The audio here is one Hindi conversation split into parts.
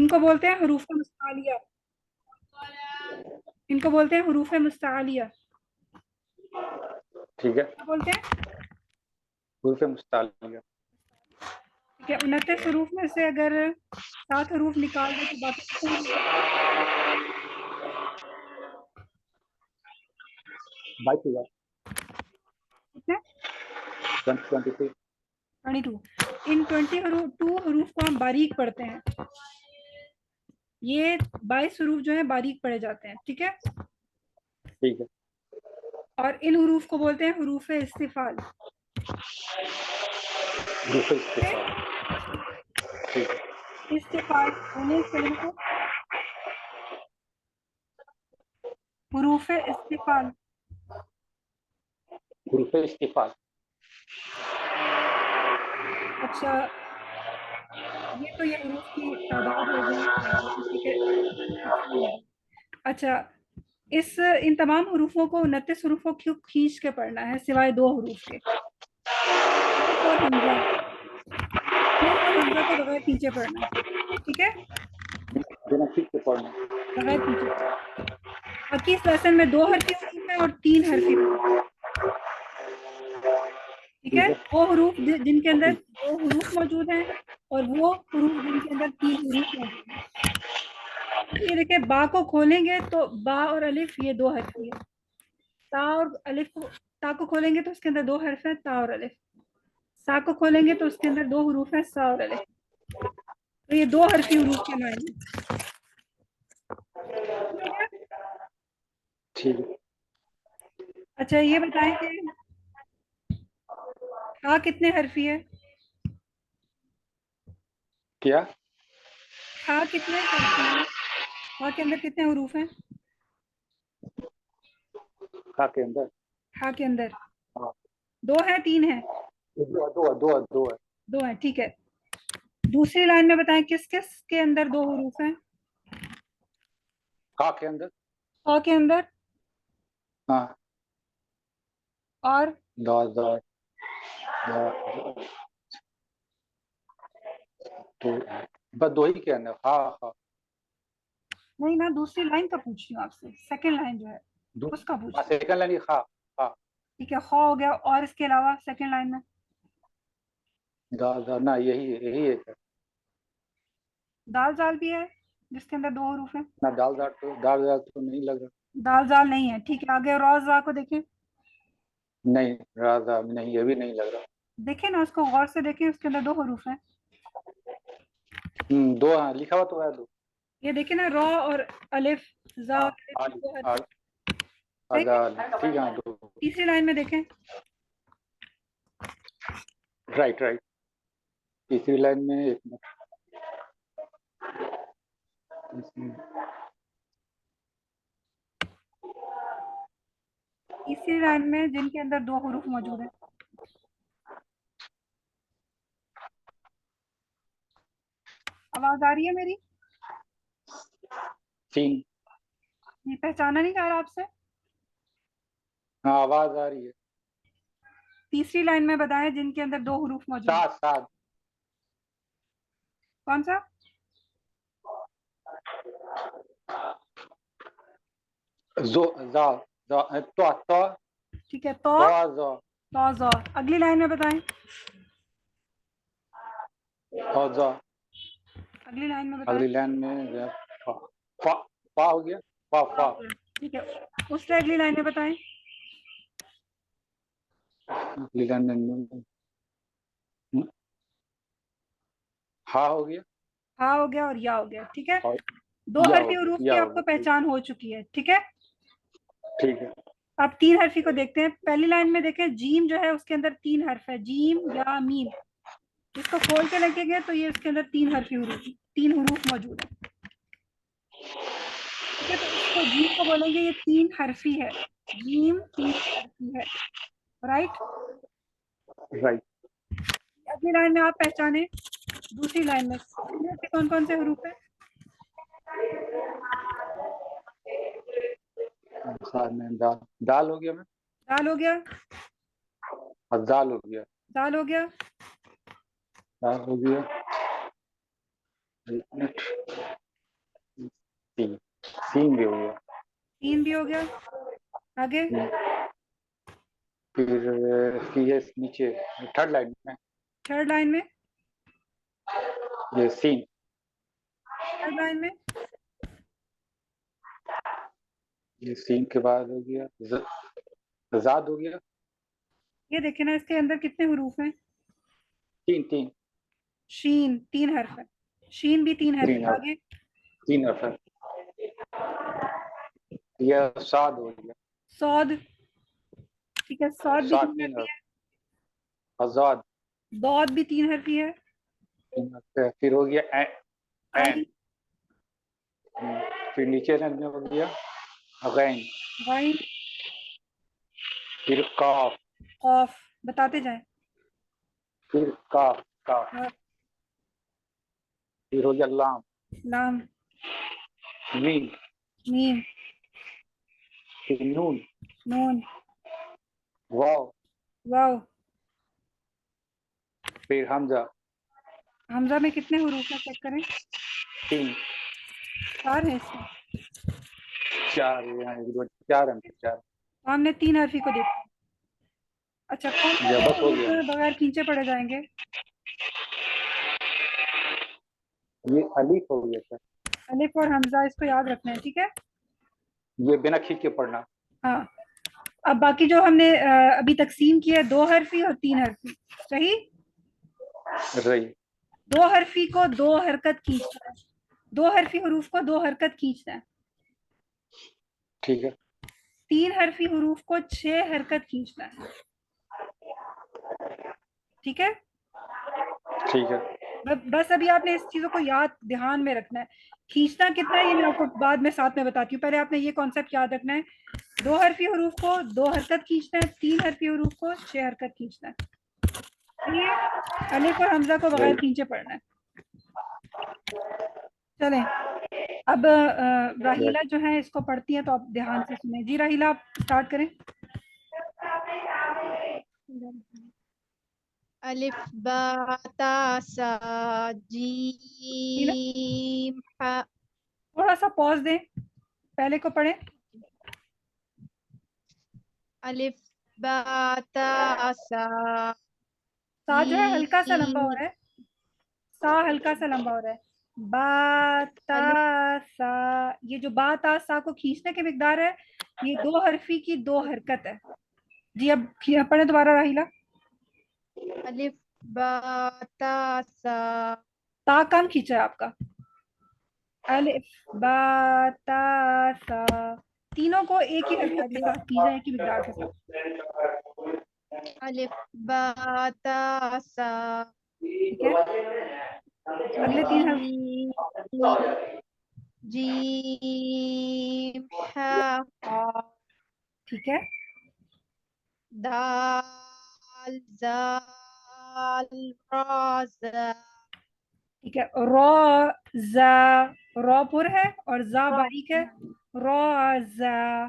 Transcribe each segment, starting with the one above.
इनको बोलते हैं हरूफ मुस्तालिया। इनको बोलते हैं हरूफ मुस्तालिया। ठीक है, क्या बोलते हैं? हरूफ मुस्तालिया। ठीक है, 29 हरूफ में से अगर 7 हरूफ निकाल दे तो बाकी कितने हरूफ बचते? 22। कितने? 22। 22। इन 22 हरूफ को हम बारीक पढ़ते हैं। ये 22 हरूफ जो है बारीक पढ़े जाते हैं, ठीक है। ठीक है, और इन हरूफ को बोलते हैं हरूफ इस्तिफाल। हरूफ इस्तिफाल। ठीक है, इस्तिफाल बोलिए इस कलमे को। हरूफ इस्तिफाल। हरूफ इस्तिफाल। अच्छा, ये तो ये हरूफ की तादाद हो गई, ठीक है। अच्छा, इस इन तमाम हरूफों को 29 हरूफों को खींच के पढ़ना है सिवाय 2 हरूफ के, अलिफ और हमजा। अलिफ और हमजा को बगैर खींचे पढ़ना है, ठीक है, बिना ठीक से पढ़ना। बगैर खींचे। बाकी इस लेसन में 2 हरफी हरूफ है और 3 हरफी हरूफ है, ठीक है। ठीक है, वो हरूफ जिनके अंदर ठीक। 2 हरूफ मौजूद हैं और वो हरूफ जिनके अंदर 3 हरूफ मौजूद हैं। ये देखिए, बा को खोलेंगे तो बा और अलिफ ये 2 हरफी है। ता और अलिफ को, ता को खोलेंगे तो उसके अंदर 2 हर्फ है, ता और अलिफ। सा को खोलेंगे तो उसके अंदर 2 हरूफ है, सा और अलिफ। तो ये 2 हरफी हरूफ के मायने। ठीक है, अच्छा, ये बताएं कि हा कितने हरफी है? क्या? हा कितने हरफी है? हा के अंदर कितने हरूफ हैं? खा के अंदर। हा के अंदर हाँ, 2 है, 3 है? दो दो दो दो है। 2 है, ठीक है। दूसरी लाइन में बताएं किस किस के अंदर 2 हरूफ हैं? खा के अंदर। हा के अंदर हाँ, और दा दा दा। तो बस दो ही के अंदर। हाँ हाँ। नहीं ना, दूसरी लाइन का पूछ रही हूँ आपसे, सेकंड लाइन जो है उसका पूछ रही हूँ। सेकंड लाइन खा। हाँ, ठीक है, खा हो गया, और इसके अलावा सेकंड लाइन में दा दा ना, यही यही एक है। दाल जाल भी है जिसके अंदर 2 हरूफ हैं। ना, दाल दाल तो नहीं लग रहा। दाल जाल नहीं है, ठीक है। आगे रौजा को देखें। नहीं, राजा नहीं, ये भी नहीं लग रहा। देखें ना, उसको गौर से देखें, उसके अंदर 2 हरूफ हैं। दो, हाँ लिखा हुआ तो है दो। ये देखें ना, रॉ और अलिफ, जा हाँ, और अलिफ, आली 2 हरफ। सही है। आजाद, ठीक है, हाँ, दो। तीसरी लाइन में देखें। Right right. तीसरी लाइन में एक मिनट। तीसरी लाइन में जिनके अंदर 2 हरूफ मौजूद है। आवाज आ रही है मेरी? तीन। ये पहचाना नहीं जा रहा आपसे? हाँ, आवाज आ रही है। तीसरी लाइन में बताएं जिनके अंदर 2 हरूफ मौजूद है। सात सात। कौन सा? जो जा जा तो तो ठीक है, तो तो जो तो जा। अगली लाइन में बताएं। और जो अगली लाइन में बताएं। अगली लाइन में फा फा फा हो गया। फा फा। ठीक है, उससे अगली लाइन में बताएं। अगली लाइन में हा हो गया। हा हो गया और या हो गया, ठीक है। और 2 या हो हरफी गया, हरूफ की या हो आपको गया। ठीक, पहचान हो चुकी है, ठीक है। ठीक है। अब 3 हरफी को देखते हैं। पहली लाइन में देखें, जीम जो है उसके अंदर 3 हर्फ है, जीम या मीम। इसको खोल के लगेंगे तो ये उसके अंदर 3 हरफी हरूफ, 3 हरूफ मौजूद है, ठीक है। तो इसको जीम को बोलेंगे ये 3 हरफी है, जीम 3 हरफी है, राइट। राइट। अगली लाइन में आप पहचाने, दूसरी लाइन में कौन कौन से हरूफ है? साथ में दाल दाल हो गया। मैं दाल हो गया, दाल हो गया। दाल हो गया, दाल हो गया। एक मिनट। सीन भी हो गया। सीन भी हो गया। आगे? फिर इसकी ये नीचे थर्ड लाइन में थर्ड लाइन में? ये सीन। थर्ड लाइन में? ये सीन के बाद हो गया जाद हो गया। ये देखे ना, इसके अंदर कितने हरूफ हैं? तीन तीन। शीन 3 हर्फ है। शीन भी 3 हर्फ तीन है। हर्फ। आगे? तीन हर्फ है। ये साद हो गया। सौद। ठीक है, सौद भी साद 3 तीन हर्फी हर्फ। है। आजाद दौद भी 3 हर्फी है। तीन हर्फ है। फिर हो गया आई। एन। फिर नीचे में हो गया गैन। गाइन। फिर काफ। कॉफ। बताते जाएं। फिर काफ काफ। हाँ, फिर हो गया लाम। लाम। मीम। मीम। फिर नून। नून। वाव। वाव। फिर हमजा। हमजा में कितने हरूफ है, चेक करें। तीन। 4 है इसमें। चार यहाँ एक दो चार अंक चार। तो हमने 3 हर्फी को देखा। अच्छा, कौन कौन ये से बस हो हरूफ गया। बगैर खींचे पढ़े जाएंगे? ये अलीफ हो गया सर। अलिफ और हमजा, इसको याद रखना है, ठीक है। ये बिना खींच के पढ़ना। हाँ। अब बाकी जो हमने अभी तकसीम किया है, 2 हर्फी और 3 हर्फी। सही। रही। 2 हर्फी को 2 हरकत खींचना है। 2 हरफी हरूफ को 2 हरकत खींचना है। ठीक है। 3 हरफी हरूफ को 6 हरकत खींचना है। ठीक है। ठीक है। बस अभी आपने इस चीजों को याद ध्यान में रखना है। खींचना कितना है ये मैं आपको बाद में साथ में बताती हूँ, पहले आपने ये कॉन्सेप्ट याद रखना है। 2 हरफी हरूफ को 2 हरकत खींचना है, 3 हरफी हरूफ को 6 हरकत खींचना है। ये अलिफ और हमजा को बगैर रही। खींचे पढ़ना है। चलें, अब राहीला जो है इसको पढ़ती है, तो आप ध्यान से सुने जी। राहीला, आप स्टार्ट करें। अलिफ बा ता सा हीला, जीम हा। थोड़ा सा पॉज दें, पहले को पढ़ें। अलिफ बा ता सा सा जो है हल्का सा लंबा हो जीम। रहा है। सा हल्का सा लंबा हो रहा है। बा ता अलिफ सा। ये जो बा ता सा को खींचने की मिकदार है, ये 2 हरफी की 2 हरकत है। जी, अब पढ़े दोबारा राहीला। अलिफ बा ता सा ता कम खींचा है आपका। अलिफ बा ता सा। तीनों को एक ही हरकत के अलिफ साथ खींचा, एक ही मिकदार के साथ। अलिफ बा ता सा ठीक है। अगले 3 हरफ। जीम जीम हा हा। ठीक है। दाल जाल रा ज़ा। ठीक है। रॉ जा। रॉ पुर है और जा बारीक है। रॉ जा।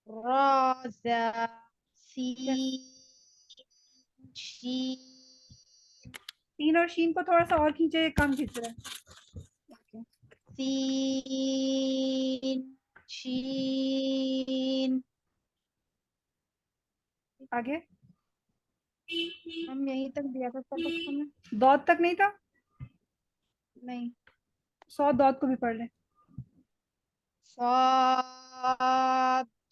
रा ज़ा ठीक है। सीन शीन। तीन और शीन को थोड़ा सा और खींचे, कम खींच रहा है। सीन शीन। आगे? हम यहीं तक दिया था सबक हमें। दौद तक नहीं था? नहीं। 100 दौद को भी पढ़ ले। साद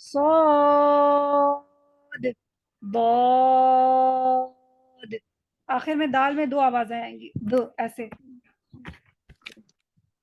सौद। दौद। आखिर में दाल में 2 आवाजें आएंगी, दो ऐसे।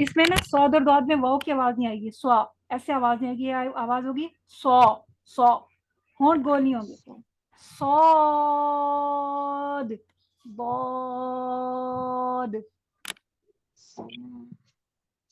इसमें ना सौद और दौद में वाव की आवाज नहीं आएगी, स्वा। ऐसे आवाज नहीं आएगी, ये आवाज होगी सौ। सौ। होंठ गोल नहीं होंगे। सौद। दौद।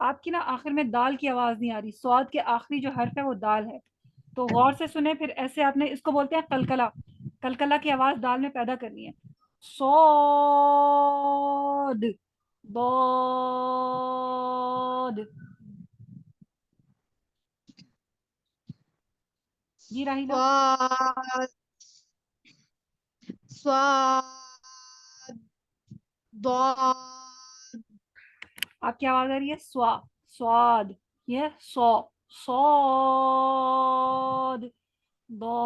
आपकी ना आखिर में दाल की आवाज नहीं आ रही, स्वाद के आखिरी जो हर्फ है वो दाल है। तो गौर से सुने, फिर ऐसे आपने इसको बोलते हैं कलकला। कलकला की आवाज दाल में पैदा करनी है। सौद। दौद। जी राहिला, स्वाद स्वाद द्वाद आपकी आवाज आ रही है स्वा, स्वाद, ये सौ, सौद, दौद,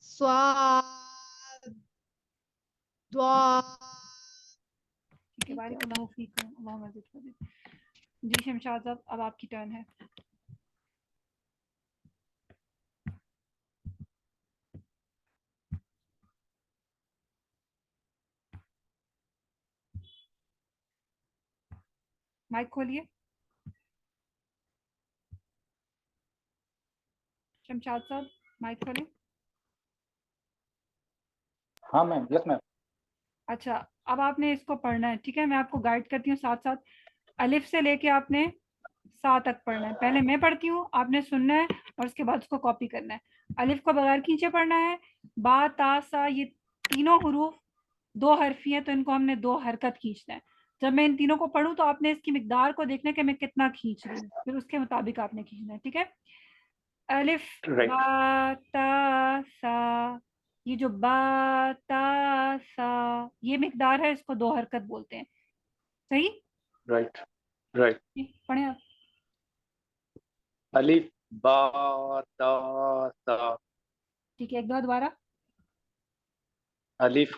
स्वाद द्वाद। ठीक है, बारिकल्लाहु फीकुम, अल्लाह मज़ीद फज़ील। जी शमशाद साहब, अब आपकी टर्न है। माइक खोलिए शमशाद साहब, माइक खोलिए। हाँ मैम, यस मैम। अच्छा, अब आपने इसको पढ़ना है, ठीक है, मैं आपको गाइड करती हूँ साथ साथ। अलिफ से लेके आपने सा तक पढ़ना है। पहले मैं पढ़ती हूँ, आपने सुनना है और उसके बाद उसको कॉपी करना है। अलिफ को बगैर खींचे पढ़ना है। बा ता सा ये तीनों हरूफ दो हरफी हैं, तो इनको हमने दो हरकत खींचना है। जब मैं इन तीनों को पढ़ूं तो आपने इसकी मिकदार को देखना है कि मैं कितना खींच रही हूँ, फिर उसके मुताबिक आपने खींचना है, ठीक है। अलिफ राइट। बा ता सा, ये जो बा ता सा ये मिकदार है, इसको दो हरकत बोलते हैं। सही, राइट। राइट। पढ़े आप। अलिफ बा ता सा। ठीक है, एक दो दोबारा। अलिफ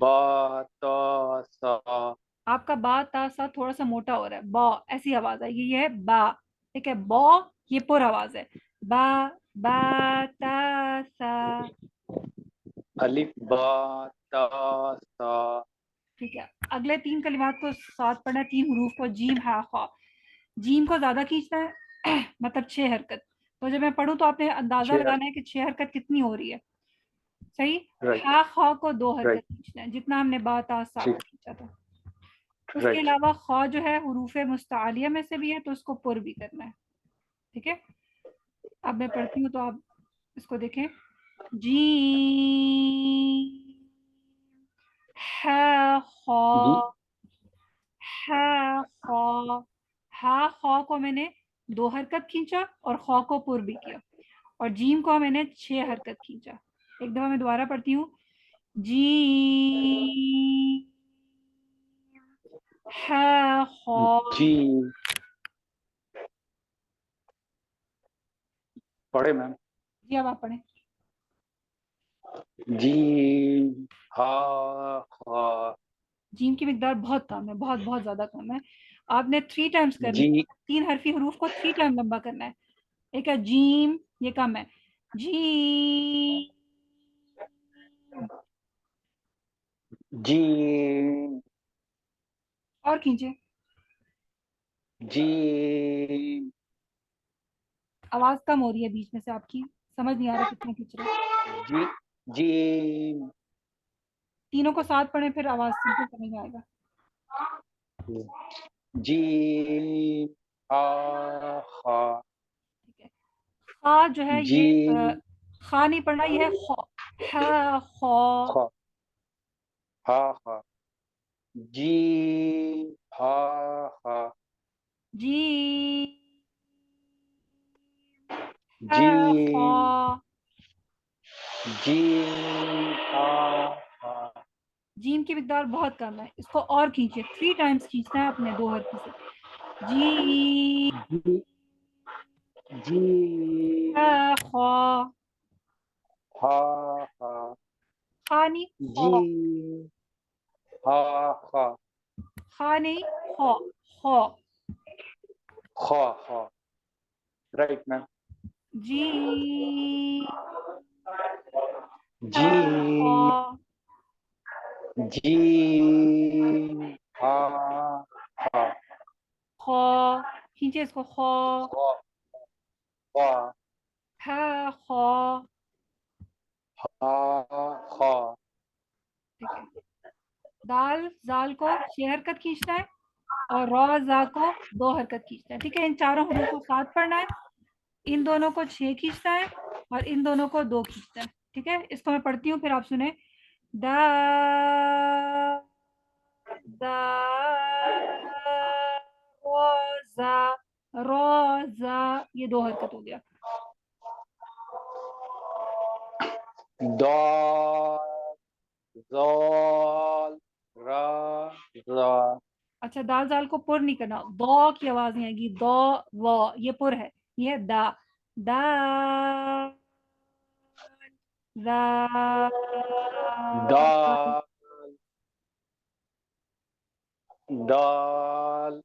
बा ता सा। आपका बा ता सा थोड़ा सा मोटा हो रहा है, बा ऐसी आवाज आएगी, ये है बा, ठीक है, बा ये पुर आवाज है। बा, बा ता सा, अलिफ बा ता सा। ठीक है। अगले तीन कलिमात को साथ पढ़ना है, तीन हरूफ को, जीम हा खा। जीम को ज्यादा खींचना है मतलब छह हरकत। तो जब मैं पढ़ूं तो आपने अंदाजा शेयर। लगाना है कि छह हरकत कितनी हो रही है। सही। राइट। हा खा को दो हरकत राइट। खींचना है, जितना हमने बा ता सा को ठीक। खींचा था। उसके राइट। अलावा खा जो है हरूफ मुस्तालिया में से भी है, तो उसको पुर भी करना है, ठीक है। अब मैं पढ़ती हूँ तो आप इसको देखें। जी हा खा, जी। हा खा, हा खा को मैंने दो हरकत खींचा और खा को पुर भी किया, और जीम को मैंने छह हरकत खींचा। एक दफा मैं दोबारा पढ़ती हूँ। जी हा खा, जी। पढ़े मैम। जी अब आप पढ़ें। जी हा खा। जीम की मिकदार बहुत कम है, बहुत बहुत ज्यादा कम है। आपने थ्री टाइम्स करनी जी। है, तीन हरफी हरूफ को थ्री टाइम लंबा करना है। एक है जीम, ये कम है। जी, जी। और खींचे, जी। आवाज कम हो रही है बीच में से आपकी, समझ नहीं आ रहा कितना खींच रहे हैं। जी। जी। तीनों को साथ पढ़े, फिर आवाज सिंपल समझ में आएगा। जी हा खा। ठीक है। खा जो है जी ये खा नहीं पढ़ना, ये है खौ, हा खौ, खा। हा खा। जी हा खा। जी जी। हा खौ। जी हा खा। जीम की मिकदार बहुत कम है, इसको और खींचे, थ्री टाइम्स खींचना है अपने दो हरफी से। जी जी। जी हा खौ, हा खा। खा नहीं जी खौ, हा खा। खा नहीं खौ, खौ। खा खा। Right ma'am. जी जी। हा खौ, जी हा खा। खौ, खींचे इसको, खौ, खा खा। हा खौ, हा खा। ठीक है। दाल जाल को छह हरकत खींचना है, और रॉ जा को दो हरकत खींचना है, ठीक है। इन चारों हरूफ को साथ पढ़ना है, इन दोनों को छह खींचना है और इन दोनों को दो खींचना है, ठीक है। इसको मैं पढ़ती हूँ, फिर आप सुने। दा, दा, रॉ, ये 2 हरकत हो गया। दाल ज़ाल रा ज़ा। अच्छा, दाल जाल को पुर नहीं करना, दो की आवाज नहीं आएगी, दो वो, ये पुर है, ये है दा, दा दा दाल दाल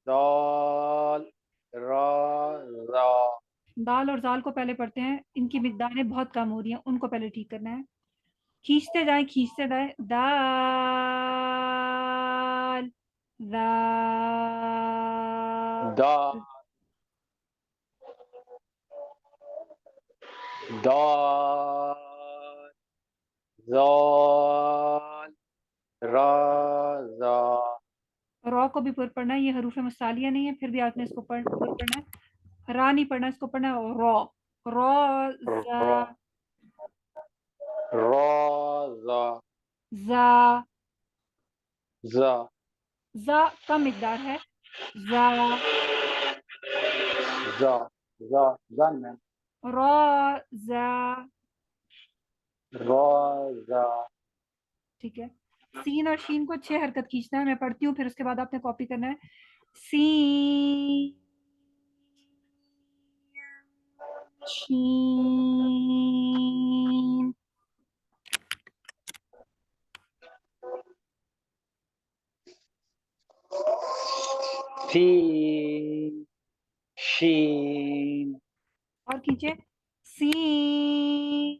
दाल रा ज़ा। दाल और जाल को पहले पढ़ते हैं, इनकी मिकदारें बहुत कम हो रही हैं, उनको पहले ठीक करना है। खींचते जाएं, खींचते जाएं, दाल दाल दाल दाल ज़ाल रा ज़ा। रॉ को भी पुर पढ़ना है, ये हरूफ मुस्तालिया नहीं है, फिर भी आपने इसको पुर पढ़ना है। रा नहीं पढ़ना, इसको पढ़ना है रॉ, रॉ रा जा रा ज़ा जा ज़ा जा कम मिकदार है, जा ज़ा ज़ा ज़ान मैम। रॉ जा, रा ज़ा। ठीक है। सीन और शीन को 6 हरकत खींचना है, मैं पढ़ती हूँ, फिर उसके बाद आपने कॉपी करना है। सीन शीन, सीन शीन और खींचे, सीन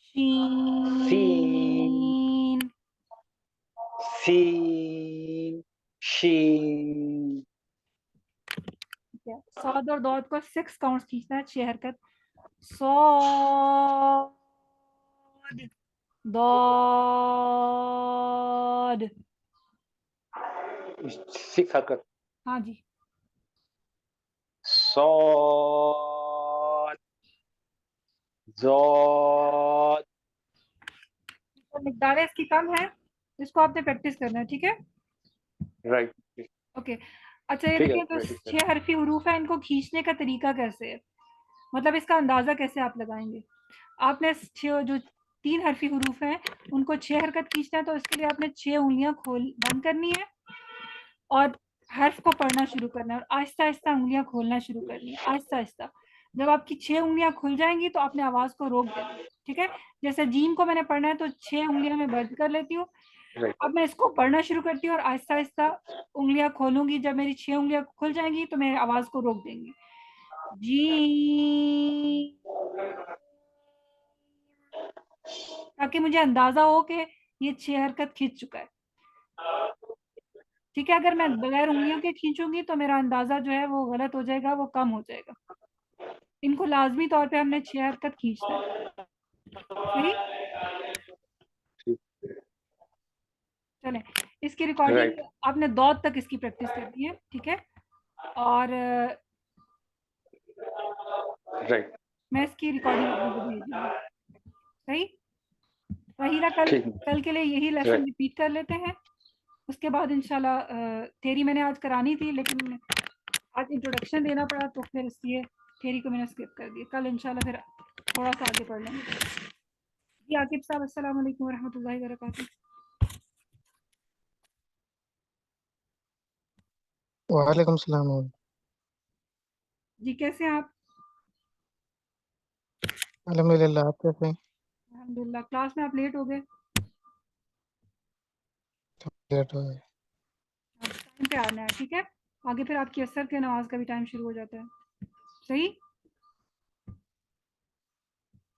सीन शीन, सीन शीन। ठीक है। सौद और दौद को 6 काउंट्स खींचना है, 6 हरकत। सौद दौद, सिक्स हरकत। हाँ जी। सौद ज़ाद। तो मिकदार इसकी कम है, इसको आपने प्रैक्टिस करना है, ठीक है। राइट। ओके। अच्छा, ये ठीक है, देखिए, तो प्रैक्टिस 6 हरफी हुरूफ है, इनको खींचने का तरीका कैसे है, मतलब इसका अंदाजा कैसे आप लगाएंगे। आपने 6 जो 3 हरफी हुरूफ हैं उनको 6 हरकत खींचना है, तो इसके लिए आपने 6 उंगलियां खोल बंद करनी है और हर्फ को पढ़ना शुरू करना है, और आहिस्ता आहिस्ता उंगलियां खोलना शुरू करनी है, आहिस्ता आहिस्ता। जब आपकी 6 उंगलियां खुल जाएंगी तो आपने आवाज को रोक देना है, ठीक है। जैसे जीम को मैंने पढ़ना है तो 6 उंगलियां मैं बंद कर लेती हूँ, राइट। अब मैं इसको पढ़ना शुरू करती हूँ और आहिस्ता आहिस्ता उंगलियां खोलूंगी, जब मेरी 6 उंगलियां खुल जाएंगी तो मेरी आवाज को रोक देंगी। जी, ताकि मुझे अंदाजा हो कि ये 6 हरकत खींच चुका है, ठीक है। अगर मैं बगैर उंगलियों के खींचूंगी तो मेरा अंदाजा जो है वो गलत हो जाएगा, वो कम हो जाएगा। इनको लाजमी तौर पे हमने 6 हरकत खींचना है, सही। चलें, इसकी रिकॉर्डिंग राइट। आपने दौद तक इसकी प्रैक्टिस करनी है, ठीक है। और राइट। मैं इसकी रिकॉर्डिंग आपको भेज दूंगी, सही। वहीरा, कल ठीक। कल के लिए यही लेसन राइट। रिपीट कर लेते हैं, उसके बाद इंशाल्लाह थ्योरी मैंने आज करानी थी, लेकिन आज इंट्रोडक्शन देना पड़ा, तो फिर इसलिए थ्योरी को मैंने स्किप कर दिया। कल इंशाल्लाह फिर थोड़ा सा आगे पढ़ लेंगे। जी आकिब साहब, अस्सलाम वालेकुम वरहमतुल्लाहि वबरकातुहू। वालेकुम सलाम। जी, कैसे हैं आप? अल्हम्दुलिल्लाह, आप कैसे हैं? अल्हम्दुलिल्लाह। क्लास में आप लेट हो गए, लेट हो गए। टाइम पे आना है, ठीक है। आगे फिर आपकी असर के नमाज का भी टाइम शुरू हो जाता है, सही।